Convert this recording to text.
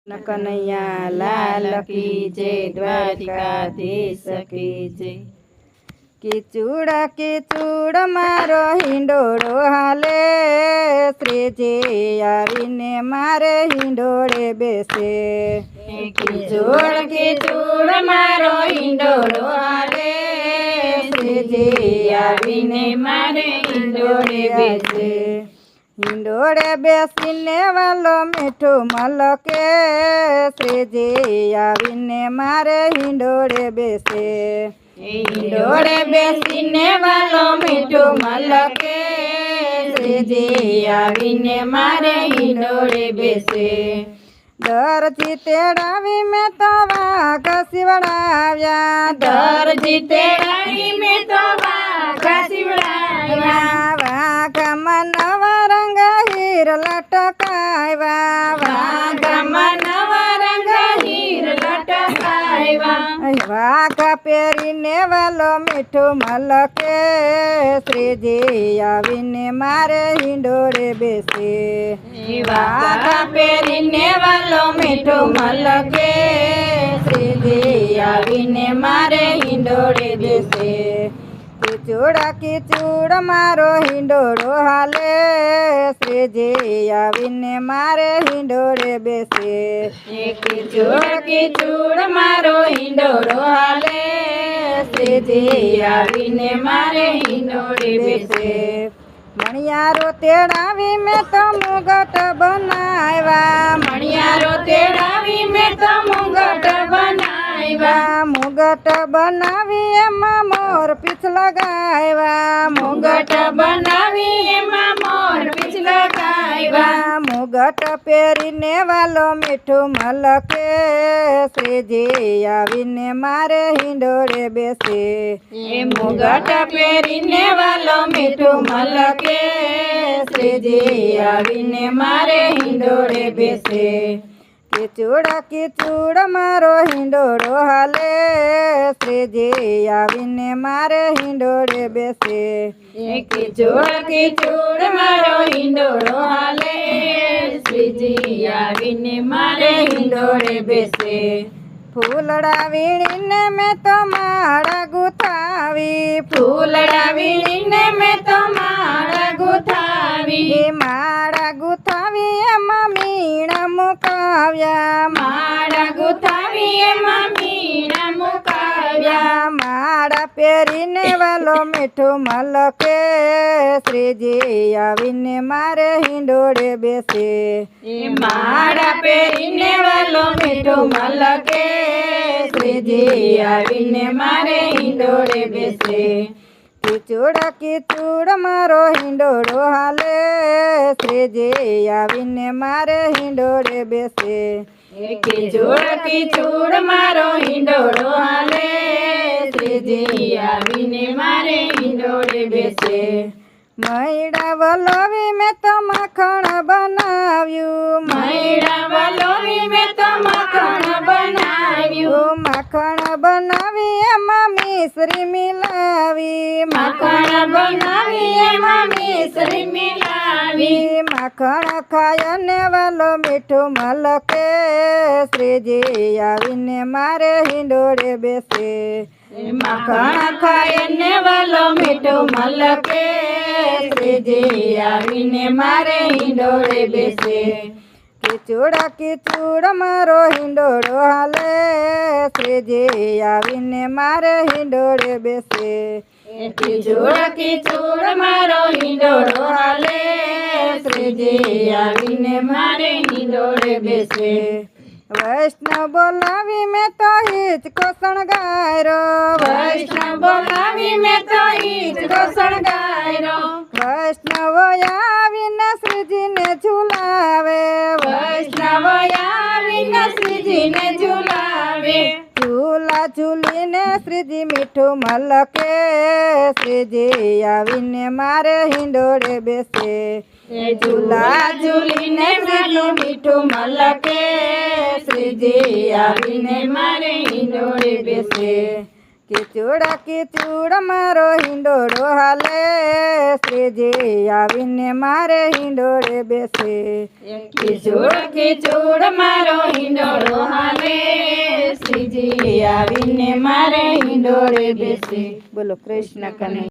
કનૈયા લાલ કી જય, દ્વારિકાધીશ કી જય। કીચુડ મારો હિંડોળો હાલે, શ્રીજી આવીને મારે હિંડોળે બેસે। કીચુડ મારો હિંડોળો હાલે, શ્રીજી આવીને મારે હિંડોળે બેસે। હિંડોળે બેસીને વાલો મીઠું મલકે, શ્રીજી આવીને મારે હિંડોળે બેસે। હિંડોળે બેસીને વાલો મીઠું મલકે, શ્રીજી આવીને મારે હિંડોળે બેસે। દરજી તેડાવી મેં તો વાઘ શિવડાવ્યા, દરજી તેડાવી મેં તો વાઘ શિવડાવ્યા। વાઘમાં નવા રંગ હીર લટકાવ્યા, વાઘમાં નવા રંગ હીર લટકાવ્યા। વાઘ પહેરીને વાલો મીઠું મલકે, શ્રીજી આવીને મારે હિંડોળે બેસે। વાઘ પહેરીને વાલો મીઠું મલકે, શ્રીજી આવીને મારે હિંડોળે બેસે। કીચુડ મારો હિંડોળો હાલે, શ્રીજી આવીને મારે હિંડોળે બેસે। કીચુડ મારો હિંડોળો હાલે, શ્રીજી આવીને મારે હિંડોળે બેસે। મણિયારો તેડાવી મેં તો મુગટ બનાવ્યા, મણિયારો તેડાવી મેં તો મુગટ બનાવ્યા। મુગટ બનાવી એમાં મોર પીછ લગાવ્યા, મુગટ બનાવી એમાં મોર પીછ લગાવ્યા। મુગટ પહેરીને વાલો મીઠું મલકે, શ્રીજી આવીને મારે હિંડોળે બેસે। મુગટ પહેરીને વાલો મીઠું મલકે, શ્રીજી આવીને મારે હિંડોળે બેસે। કીચુડ મારો હિંડોળો હાલે, શ્રીજી આવીને મારે હિંડોળે બેસે। કીચુડ મારો હિંડોળો હાલે, શ્રીજી આવીને મારે હિંડોળે બેસે। ફૂલડા વીણીને મેં તો માળા ગુથાવી, ફૂલડા વીણીને મેં તો માળા ગુથાવી। માળા ગુથાવી એમાં મીણા મુકાવ્યા, માળા ગુથાવી એમાં મીણા મુકાવ્યા। માળા પહેરીને વાલો મીઠું મલકે, શ્રીજી આવીને મારે હિંડોળે બેસે। માળા પહેરીને વાલો મીઠું મલકે, શ્રીજી આવીને મારે હિંડોળે બેસે। કીચુડ મારો હિંડોળો હાલે, શ્રીજી આવીને મારે હિંડોળે બેસે। કીચુડ મારો હિંડોળો હાલે, શ્રીજી આવીને મારે હિંડોળે બેસે। મૈડા વલોવી મેં તો માખણ બનાવ્યું, મૈડા વલોવી મેં તો માખણ બનાવ્યું। માખણ બનાવી એમાં મિશ્રી મિલાવી, માખણ બનાવી એમાં મિશ્રી મિલાવી। માખણ ખાય ને વાલો મીઠું મલકે, શ્રીજી આવીને મારે હિંડોળે બેસે। માખણ ખાય ને વાલો મીઠું મલકે, શ્રીજી આવીને મારે હિંડોળે બેસે। કીચુડ મારો હિંડોળો હાલે, શ્રીજી આવીને મારે હિંડોળે બેસે। કીચુડ મારો હિંડોળો હાલે, શ્રીજી આવીને મારે હિંડોળે બેસે। વૈષ્ણવ બોલાવી મેં તો હિચકો શણગાર્યો, વૈષ્ણવ બોલાવી મેં તો હિચકો શણગાર્યો। વૈષ્ણવ આવીને શ્રીજીને ઝુલાવે, વૈષ્ણવ આવીને શ્રીજીને ઝુલાવે। ઝૂલા ઝૂલીને શ્રીજી મીઠું મલકે, શ્રીજી આવીને મારે હિંડોળે બેસે। ઝૂલા ઝૂલીને શ્રીજી મીઠું મલકે, શ્રીજી આવીને મારે હિંડોળે બેસે। કીચુડ મારો હિંડોળો હાલે, શ્રીજી આવીને મારે હિંડોળે બેસે। ખીચુડ ખીચુડ મારો હિંડો જી આવીને મારે હિંડોળે બેસે. બોલો કૃષ્ણ કને